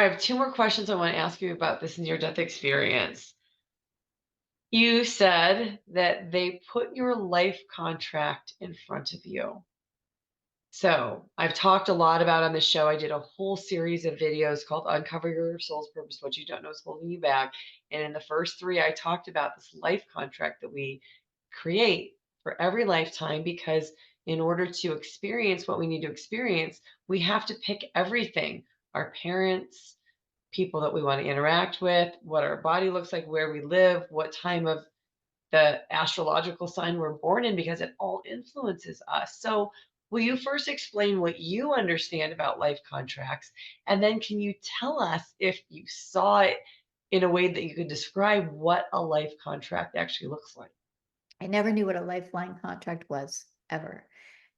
I have two more questions I want to ask you about this near death experience. You said that they put your life contract in front of you. So I've talked a lot about on the show. I did a whole series of videos called Uncover Your Soul's Purpose, What You Don't Know Is Holding You Back. And in the first three, I talked about this life contract that we create for every lifetime because in order to experience what we need to experience, we have to pick everything: our parents, people that we want to interact with, what our body looks like, where we live, what time of the astrological sign we're born in, because it all influences us. So, will you first explain what you understand about life contracts? And then, can you tell us if you saw it in a way that you could describe what a life contract actually looks like? I never knew what a lifeline contract was ever.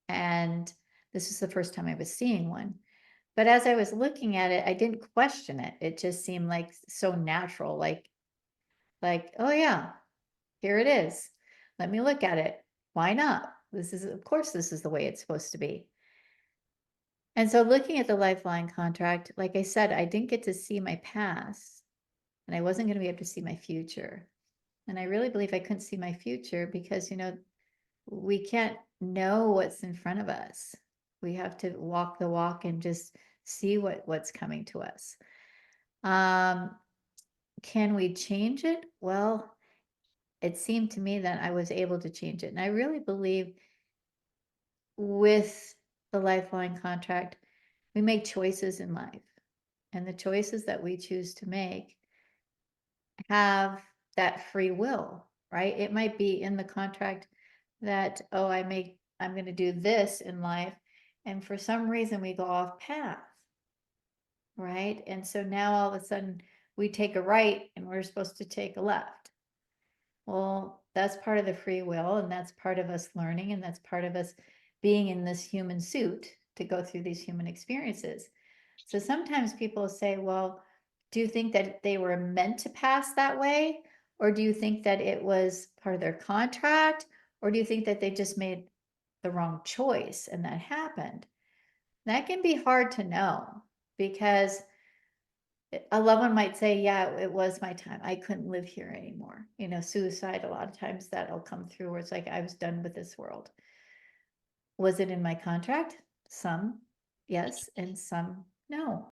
And this is the first time I was seeing one. But as I was looking at it, I didn't question it. It just seemed like so natural, like, oh yeah, here it is. Let me look at it. Why not? This is, of course, this is the way it's supposed to be. And so looking at the lifeline contract, like I said, I didn't get to see my past and I wasn't going to be able to see my future. And I really believe I couldn't see my future because, we can't know what's in front of us. We have to walk the walk and just see what's coming to us. Um, can we change it? Well, it seemed to me that I was able to change it. And I really believe with the lifeline contract, we make choices in life. And the choices that we choose to make have that free will, right? It might be in the contract that, oh, I'm going to do this in life. And for some reason we go off path, right? And so now all of a sudden we take a right and we're supposed to take a left. Well, that's part of the free will, and that's part of us learning, and that's part of us being in this human suit to go through these human experiences. So sometimes people say, well, do you think that they were meant to pass that way? Or do you think that it was part of their contract? Or do you think that they just made the wrong choice and that happened? That can be hard to know because a loved one might say, yeah, it was my time. I couldn't live here anymore. Suicide, a lot of times that'll come through where it's like, I was done with this world. Was it in my contract? Some, yes, and some, no.